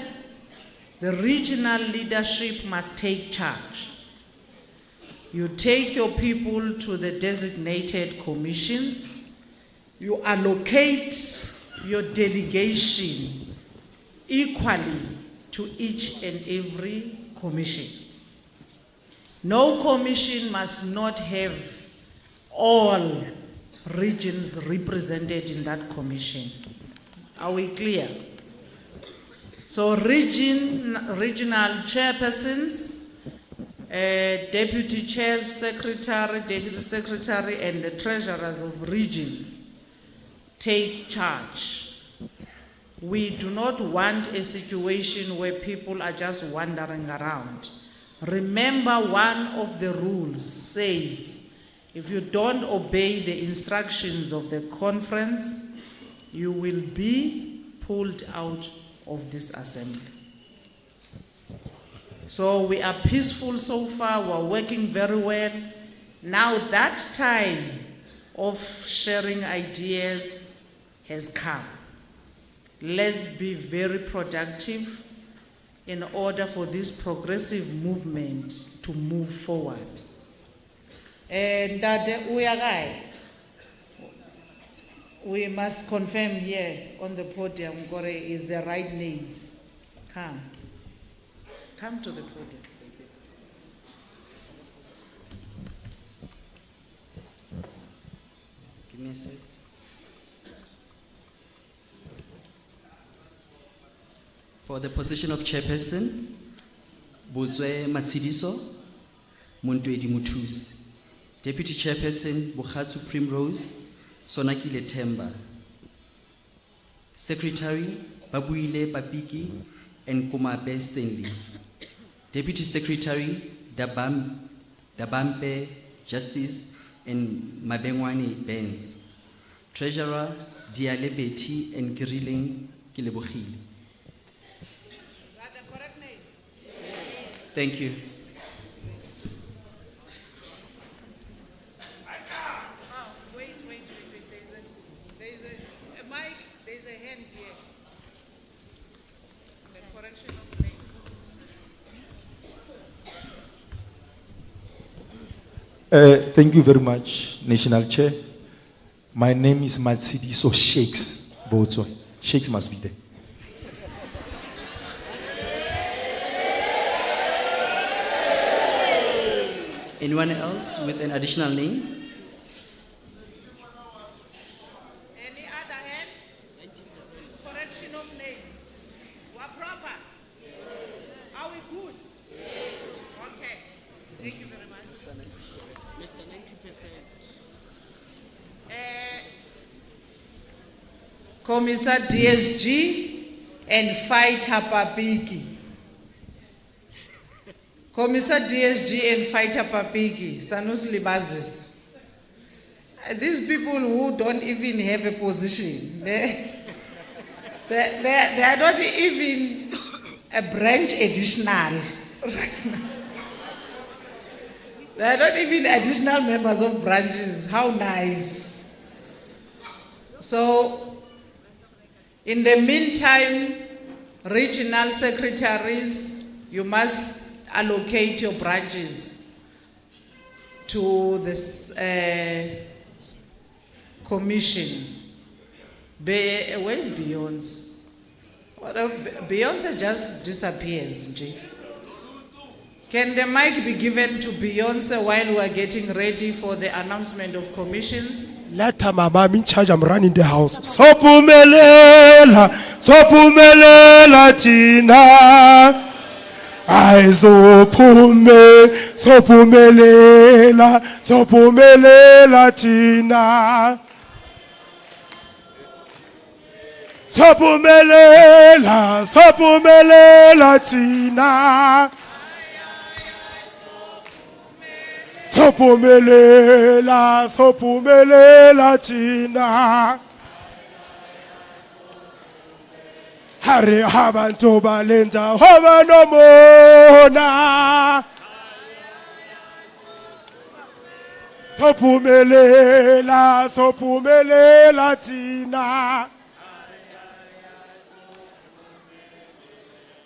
C: the regional leadership must take charge. You take your people to the designated commissions. You allocate your delegation equally to each and every commission. No commission must not have all regions represented in that commission. Are we clear? So regional chairpersons, deputy chairs, secretary, deputy secretary, and the treasurers of regions take charge. We do not want a situation where people are just wandering around. Remember, one of the rules says, if you don't obey the instructions of the conference, you will be pulled out of this assembly. So we are peaceful so far, we're working very well. Now that time of sharing ideas has come. Let's be very productive in order for this progressive movement to move forward. And we must confirm here on the podium, Gore, is the right names. Come to the podium.
K: Give me a sec. For the position of chairperson, Budzwe Matsidiso, Montwedi Muthusi. Deputy chairperson, Bukhatsu Primrose, Sonakile Temba. Secretary, Babuile Papiki and Kumabe Stanley. Deputy secretary, Dabampe Justice and Mabengwani Benz. Treasurer, Diale Betty and Kiriling Kilebukhili. Thank you.
C: Wait. There's a mic, there's a hand here. The correction of names.
F: Thank you very much, National Chair. My name is Matsidiso Shakes Botswe. Shakes must be there.
K: Anyone else with an additional name?
C: Any other hand? Correction of names. We're proper? Are we good? Okay. Thank you very much.
Q: Mr. 90%.
C: Commissar DSG and Fighter Papiki. Commissar DSG and Fighter Papiki, Sanus Libazis. These people who don't even have a position, they are not even a branch additional right now. They are not even additional members of branches. How nice. So, in the meantime, regional secretaries, you must allocate your branches to this commissions. Where's Beyonce? Beyonce just disappears. Can the mic be given to Beyonce while we are getting ready for the announcement of commissions?
A: Let mama, I'm in charge, I'm running the house. Sopumelela Tina. I sopumelela Tina. Sopumelela Tina. Sopumelela Tina. Hari abantu balenda hoba nomona. Sopumelela Tina.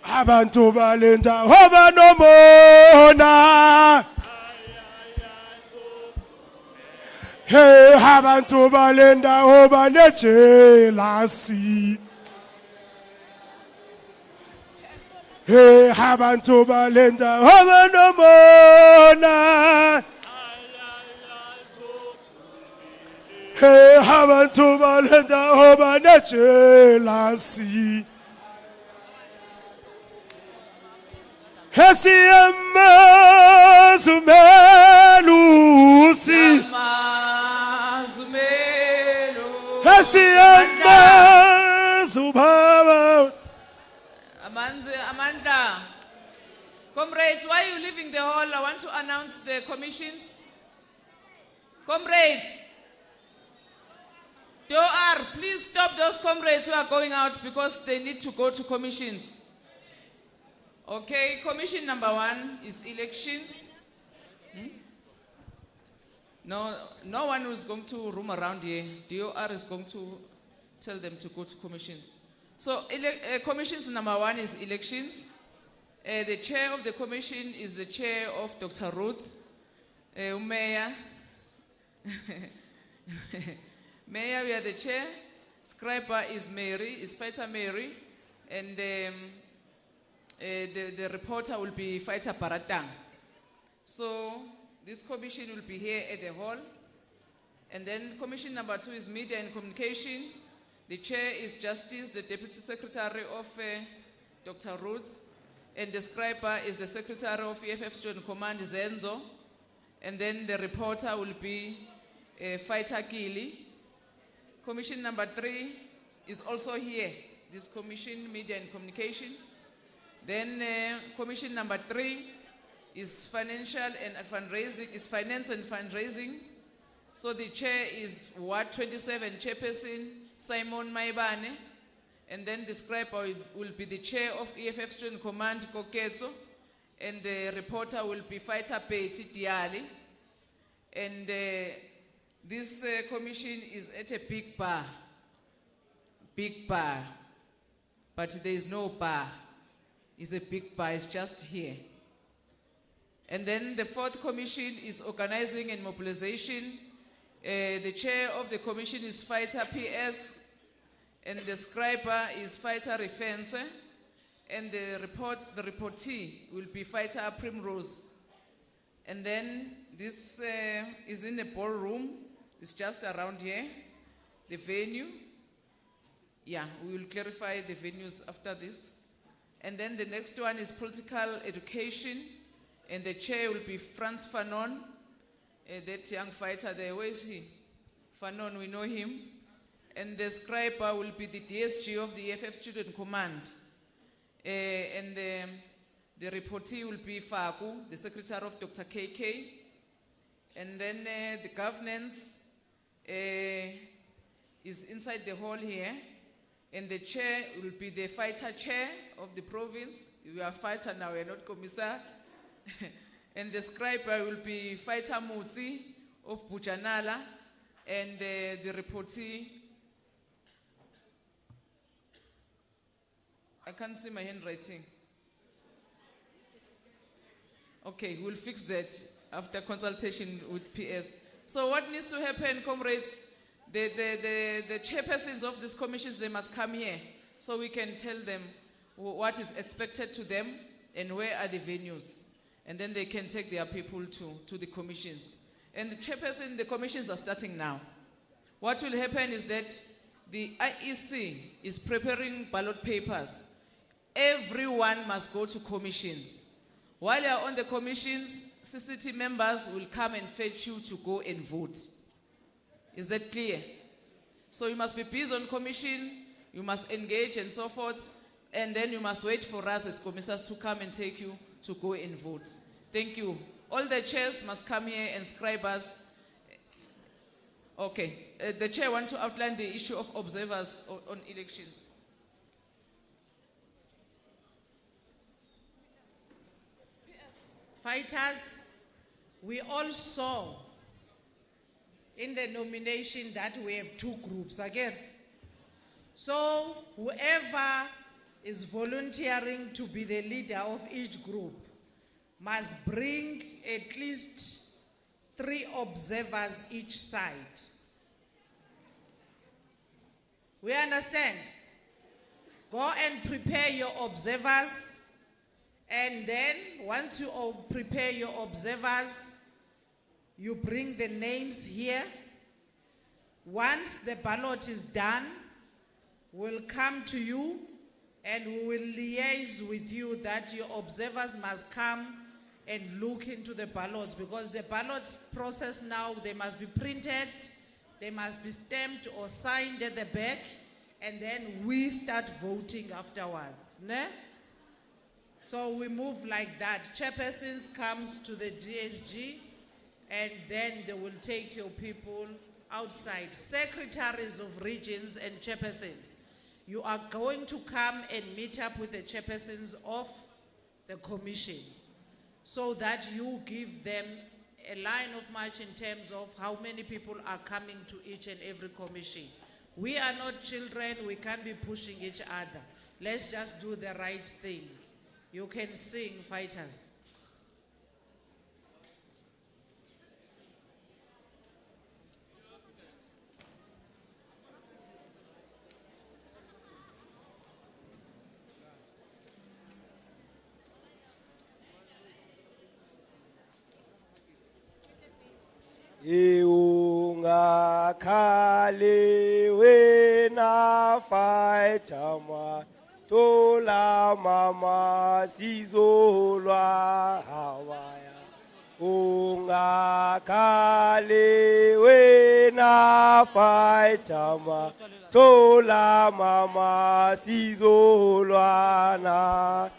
A: Abantu balenda hoba nomona. Hey, abantu balenda hoba nejelasi. Hey, abantu balenda hoba nomona. Hey, abantu balenda hoba nejelasi. Hesiyama zumelusi. Hesiyama zubaba.
C: Amanda. Comrades, why are you leaving the hall? I want to announce the commissions. Comrades. Doar, please stop those comrades who are going out because they need to go to commissions.
U: Okay, commission number 1 is elections. No one is going to roam around here. DOR is going to tell them to go to commissions. So commissions number 1 is elections. The chair of the commission is the chair of Dr. Ruth. Mayor. Mayor, we are the chair. Scriber is Mary, is Fighter Mary. And the reporter will be Fighter Paratang. So this commission will be here at the hall. And then commission number 2 is media and communication. The chair is Justice, the Deputy Secretary of Dr. Ruth. And the scriber is the Secretary of EFF Student Command, Zenzo. And then the reporter will be Fighter Kili. Commission number 3 is also here. This commission, media and communication. Then commission number 3 is financial and fundraising, is finance and fundraising. So the chair is Ward 27 Chairperson Simon Maibane. And then the scriber will be the chair of EFF Student Command Koketso. And the reporter will be Fighter Peti Diali. And this commission is at a big bar. Big bar. But there is no bar. It's a big bar, it's just here. And then the 4th commission is organizing and mobilization. The chair of the commission is Fighter PS. And the scriber is Fighter Refense. And the reportee will be Fighter Primrose. And then this is in the ballroom. It's just around here. The venue. Yeah, we will clarify the venues after this. And then the next one is political education. And the chair will be Franz Fanon. That young fighter there, where is he? Fanon, we know him. And the scriber will be the DSG of the EFF Student Command. And the reportee will be Faku, the secretary of Dr. KK. And then the governance is inside the hall here. And the chair will be the fighter chair of the province. We are fighter now, we are not commissar. And the scriber will be Fighter Mutsi of Bujanala. And the reportee, I can't see my handwriting. Okay, we'll fix that after consultation with PS. So what needs to happen, comrades? The chairpersons of these commissions, they must come here so we can tell them what is expected to them and where are the venues. And then they can take their people to the commissions. And the chairperson, the commissions are starting now. What will happen is that the IEC is preparing ballot papers. Everyone must go to commissions. While you are on the commissions, CCT members will come and fetch you to go and vote. Is that clear? So you must be busy on commission, you must engage and so forth, and then you must wait for us as commissars to come and take you to go and vote. Thank you. All the chairs must come here and scribers. Okay, the chair wants to outline the issue of observers on elections.
C: Fighters, we all saw in the nomination that we have 2 groups again. So whoever is volunteering to be the leader of each group must bring at least 3 observers each side. We understand? Go and prepare your observers, and then once you all prepare your observers, you bring the names here. Once the ballot is done, we'll come to you and we will liaise with you that your observers must come and look into the ballots, because the ballots process now, they must be printed, they must be stamped or signed at the back, and then we start voting afterwards. Ne? So we move like that. Chairpersons comes to the DSG, and then they will take your people outside. Secretaries of regions and chairpersons, you are going to come and meet up with the chairpersons of the commissions, so that you give them a line of march in terms of how many people are coming to each and every commission. We are not children, we can't be pushing each other. Let's just do the right thing. You can sing, fighters.
A: Iungakhali wena faytama tola mama sizolwa hawaya ungakhali wena faytama tola mama sizolwa na